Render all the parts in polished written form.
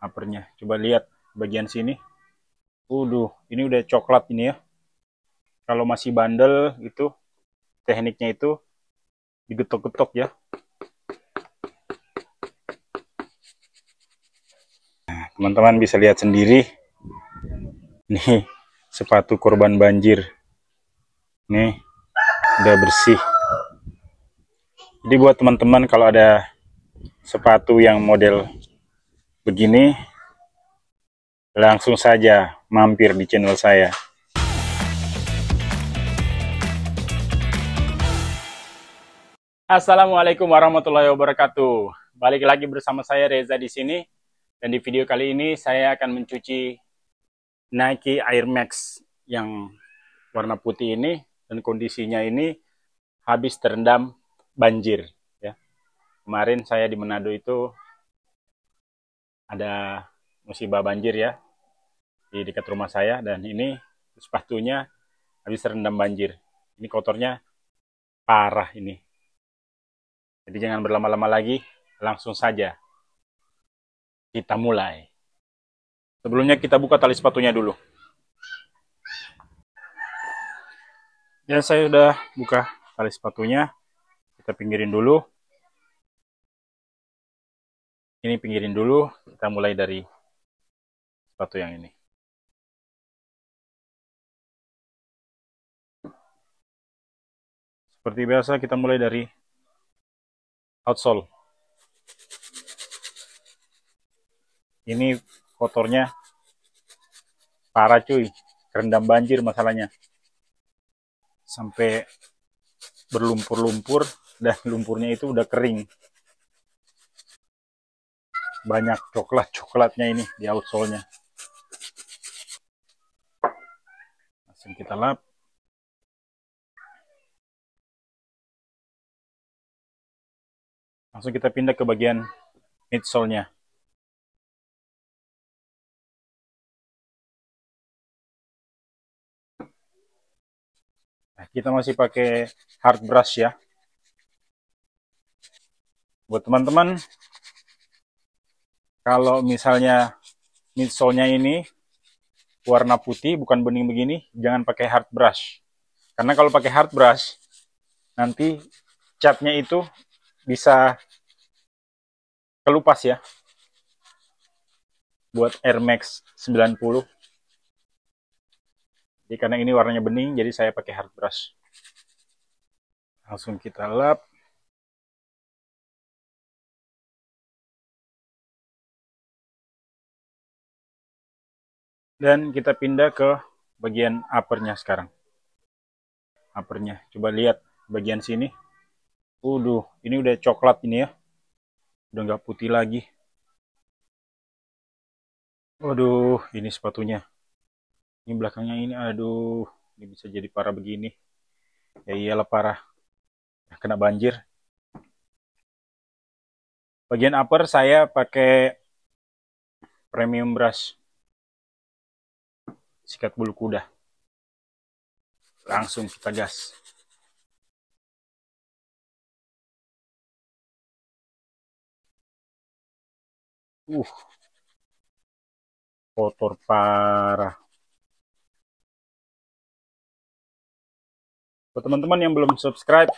uppernya. Coba lihat bagian sini. Ini udah coklat ini ya. Kalau masih bandel gitu, tekniknya itu digetok-getok ya. Nah, teman-teman bisa lihat sendiri. Nih, sepatu korban banjir. Nih, udah bersih. Jadi buat teman-teman kalau ada sepatu yang model begini, langsung saja mampir di channel saya. Assalamualaikum warahmatullahi wabarakatuh. Balik lagi bersama saya Reza di sini, dan di video kali ini saya akan mencuci Nike Air Max yang warna putih ini, dan kondisinya ini habis terendam banjir ya. Kemarin saya di Manado itu ada musibah banjir ya di dekat rumah saya, dan ini sepatunya habis terendam banjir. Ini kotornya parah ini. Jadi jangan berlama-lama lagi, langsung saja kita mulai. Sebelumnya kita buka tali sepatunya dulu. Ya, saya sudah buka tali sepatunya. Kita pinggirin dulu. Ini pinggirin dulu. Kita mulai dari sepatu yang ini. Seperti biasa kita mulai dari outsole. Ini kotornya parah cuy. Kerendam banjir masalahnya. Sampai berlumpur-lumpur, dan lumpurnya itu udah kering. Banyak coklat-coklatnya ini di outsole-nya. Langsung kita lap. Langsung kita pindah ke bagian midsole-nya. Nah, kita masih pakai hard brush ya. Buat teman-teman, kalau misalnya midsole-nya ini warna putih, bukan bening begini, jangan pakai hard brush. Karena kalau pakai hard brush, nanti catnya itu bisa kelupas ya. Buat Air Max 90. Jadi karena ini warnanya bening, jadi saya pakai hard brush. Langsung kita lap. Dan kita pindah ke bagian uppernya sekarang. Uppernya, coba lihat bagian sini. Ini udah coklat ini ya. Udah nggak putih lagi. Ini sepatunya. Ini belakangnya ini, ini bisa jadi parah begini. Ya iyalah parah. Kena banjir. Bagian upper saya pakai premium brush. Sikat bulu kuda. Langsung kita gas. Kotor parah. Buat teman-teman yang belum subscribe,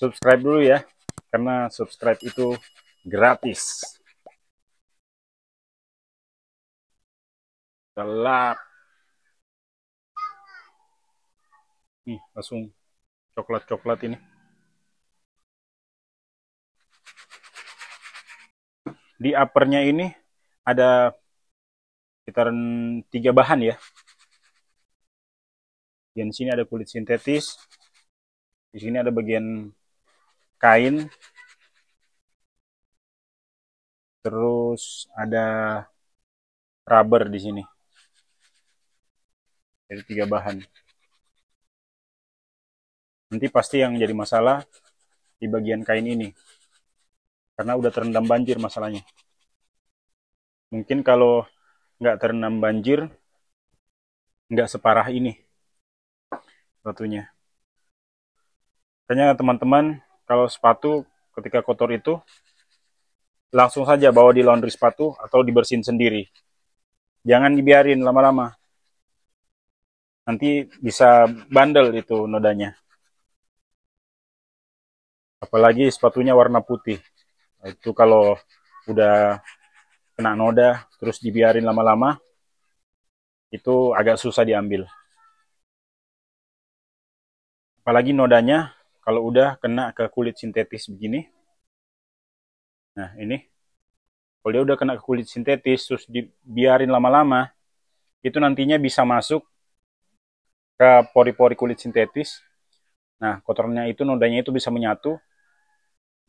subscribe dulu ya. Karena subscribe itu gratis. Gelap. Nih, langsung coklat-coklat ini. Di uppernya ini ada sekitaran 3 bahan ya. Di sini ada kulit sintetis. Di sini ada bagian kain. Terus ada rubber di sini. Jadi 3 bahan. Nanti pasti yang jadi masalah di bagian kain ini. Karena udah terendam banjir masalahnya. Mungkin kalau nggak terendam banjir, nggak separah ini sepatunya. Makanya teman-teman, kalau sepatu ketika kotor itu langsung saja bawa di laundry sepatu atau dibersihin sendiri. Jangan dibiarin lama-lama. Nanti bisa bandel itu nodanya. Apalagi sepatunya warna putih. Itu kalau udah kena noda terus dibiarin lama-lama, itu agak susah diambil. Apalagi nodanya kalau udah kena ke kulit sintetis begini. Nah ini, kalau dia udah kena ke kulit sintetis terus dibiarin lama-lama, itu nantinya bisa masuk ke pori-pori kulit sintetis. Nah kotornya itu, nodanya itu bisa menyatu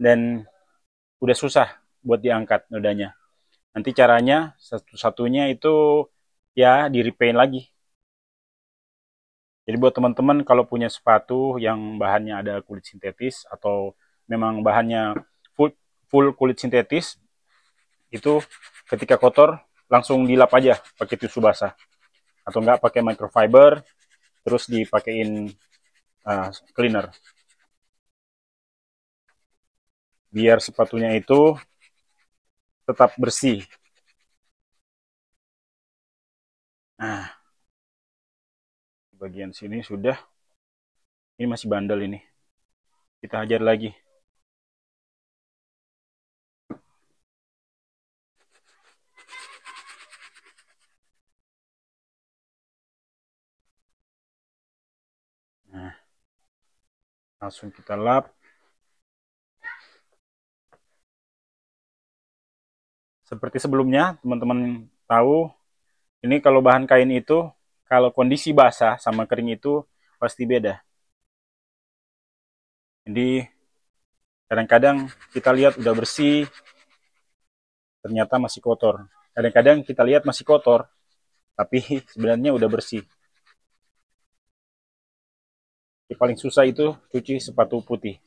dan udah susah buat diangkat nodanya. Nanti caranya satu-satunya itu ya di repaint lagi. Jadi buat teman-teman kalau punya sepatu yang bahannya ada kulit sintetis atau memang bahannya full kulit sintetis, itu ketika kotor langsung dilap aja pakai tisu basah atau enggak pakai microfiber terus dipakein cleaner biar sepatunya itu tetap bersih. Nah, bagian sini sudah, ini masih bandel ini, kita hajar lagi. Nah, langsung kita lap. Seperti sebelumnya, teman-teman tahu, ini kalau bahan kain itu, kalau kondisi basah sama kering itu pasti beda. Jadi, kadang-kadang kita lihat udah bersih, ternyata masih kotor. Kadang-kadang kita lihat masih kotor, tapi sebenarnya udah bersih. Yang paling susah itu cuci sepatu putih.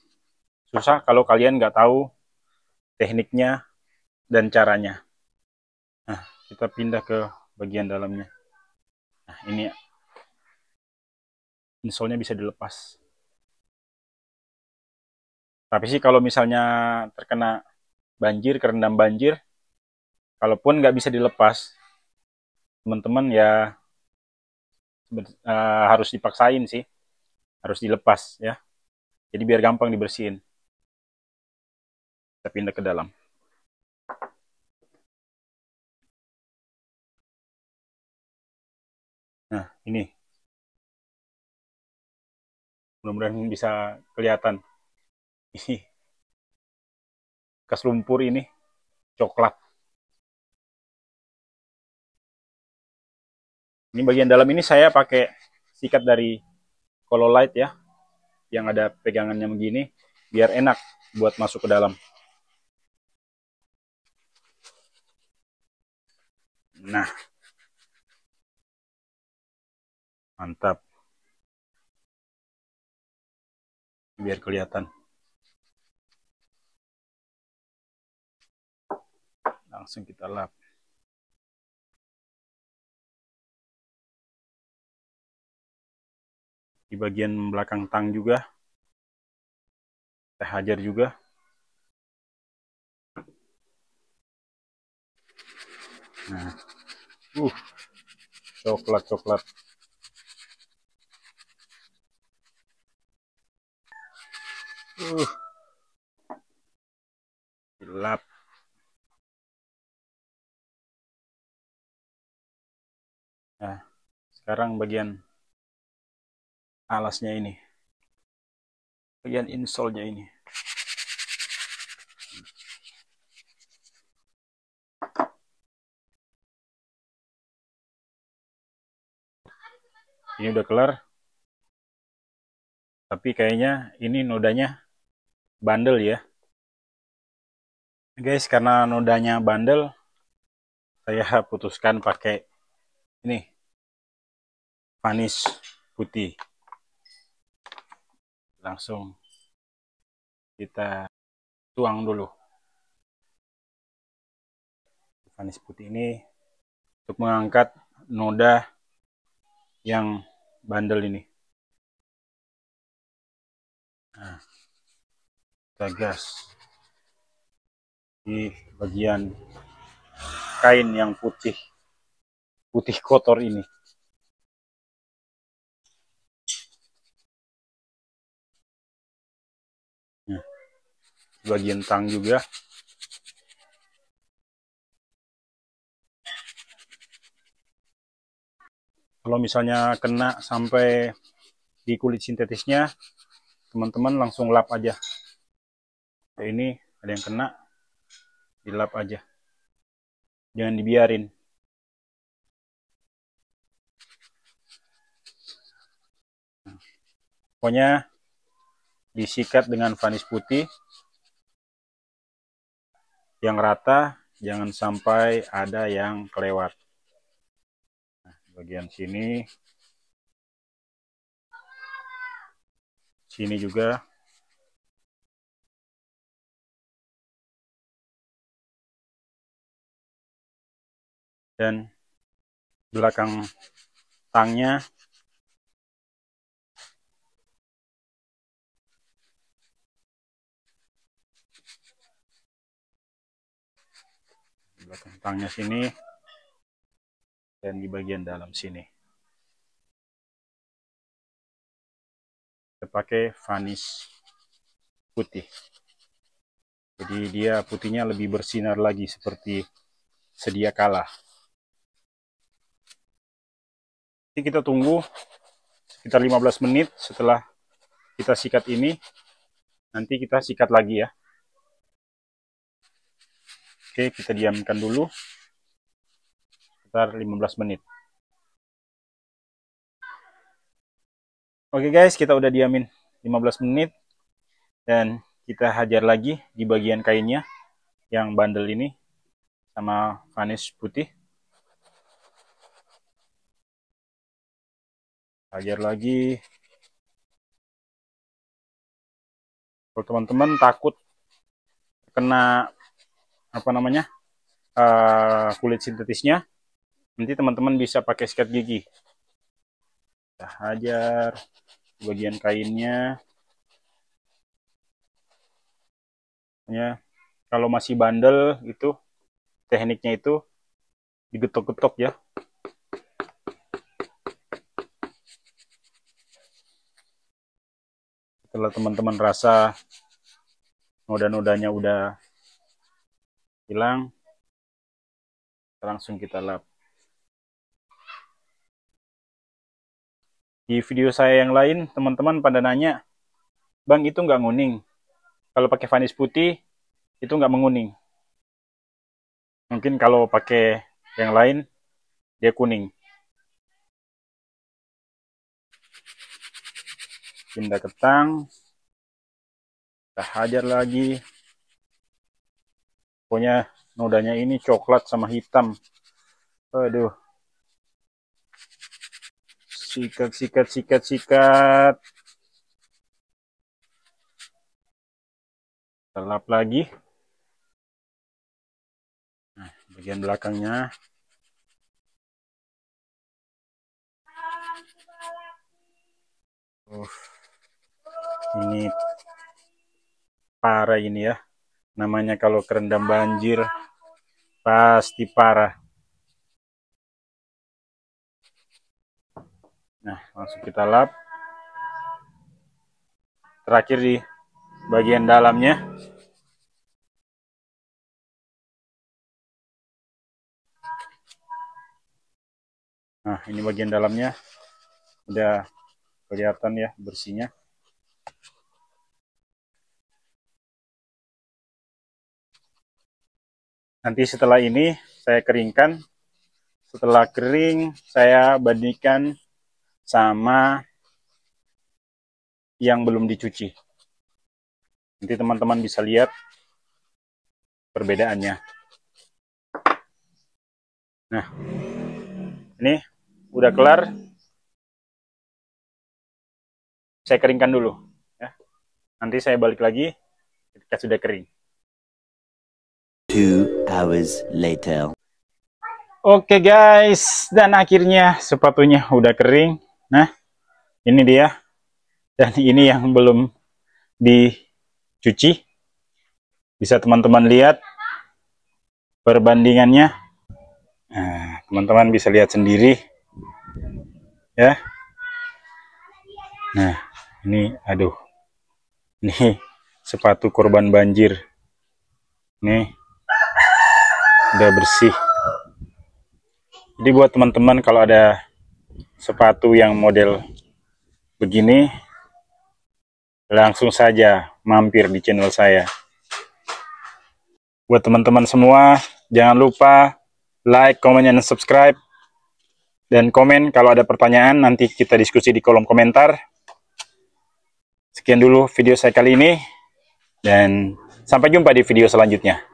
Susah kalau kalian nggak tahu tekniknya dan caranya. Nah, kita pindah ke bagian dalamnya. Nah, ini insole-nya bisa dilepas. Tapi sih kalau misalnya terkena banjir, kerendam banjir, kalaupun nggak bisa dilepas, teman-teman ya harus dipaksain sih, harus dilepas ya. Jadi biar gampang dibersihin. Kita pindah ke dalam. Nah, ini. Mudah-mudahan bisa kelihatan. Ini bekas lumpur ini, coklat. Ini bagian dalam ini saya pakai sikat dari Cololite ya, yang ada pegangannya begini, biar enak buat masuk ke dalam. Nah, mantap. Biar kelihatan. Langsung kita lap. Di bagian belakang tang juga, kita hajar juga. Nah, coklat-coklat. Dilap. Nah, sekarang bagian alasnya ini, bagian insole-nya ini. Ini udah kelar, tapi kayaknya ini nodanya bandel ya. Guys, karena nodanya bandel, saya putuskan pakai ini, varnish putih. Langsung kita tuang dulu varnish putih ini untuk mengangkat noda yang bandel ini. Nah, kita gas. di bagian kain yang putih kotor ini. Nah, bagian tang juga. Kalau misalnya kena sampai di kulit sintetisnya, teman-teman langsung lap aja. Kayak ini ada yang kena, dilap aja, jangan dibiarin. Pokoknya disikat dengan vanis putih yang rata, jangan sampai ada yang kelewat. Nah, bagian sini juga. Dan belakang tangnya sini, dan di bagian dalam sini kita pakai vanis putih, jadi dia putihnya lebih bersinar lagi seperti sedia kala. Jadi kita tunggu sekitar 15 menit setelah kita sikat ini, nanti kita sikat lagi ya. Oke, kita diamkan dulu sekitar 15 menit. Oke guys, kita udah diamin 15 menit dan kita hajar lagi di bagian kainnya yang bandel ini sama vanis putih. Hajar lagi. Kalau teman-teman takut kena kulit sintetisnya, nanti teman-teman bisa pakai sikat gigi. Kita hajar bagian kainnya. Ya, kalau masih bandel itu tekniknya itu digetok-getok ya. Setelah teman-teman rasa noda-nodanya udah hilang, langsung kita lap. Di video saya yang lain, teman-teman pada nanya, "Bang, itu nggak nguning. Kalau pakai vanis putih, itu nggak menguning." Mungkin kalau pakai yang lain, dia kuning. Pindah ke tang, kita hajar lagi. Pokoknya nodanya ini coklat sama hitam. Aduh. Sikat. Kita lap lagi. Nah, bagian belakangnya. Ini parah ini ya. Namanya kalau kerendam banjir, pasti parah. Nah, langsung kita lap. Terakhir di bagian dalamnya. Nah, ini bagian dalamnya udah kelihatan ya bersihnya. Nanti setelah ini saya keringkan. Setelah kering, saya bandingkan sama yang belum dicuci. Nanti teman-teman bisa lihat perbedaannya. Nah, ini udah kelar. Saya keringkan dulu ya. Nanti saya balik lagi ketika sudah kering. 2 hours later. Oke guys, dan akhirnya sepatunya udah kering. Nah, ini dia. Dan ini yang belum dicuci. Bisa teman-teman lihat perbandingannya. Nah, teman-teman bisa lihat sendiri ya. Nah, ini aduh. Ini sepatu korban banjir. Nih. Udah bersih. Jadi buat teman-teman kalau ada sepatu yang model begini, langsung saja mampir di channel saya. Buat teman-teman semua, jangan lupa like, comment, dan subscribe. Dan komen kalau ada pertanyaan, nanti kita diskusi di kolom komentar. Sekian dulu video saya kali ini, dan sampai jumpa di video selanjutnya.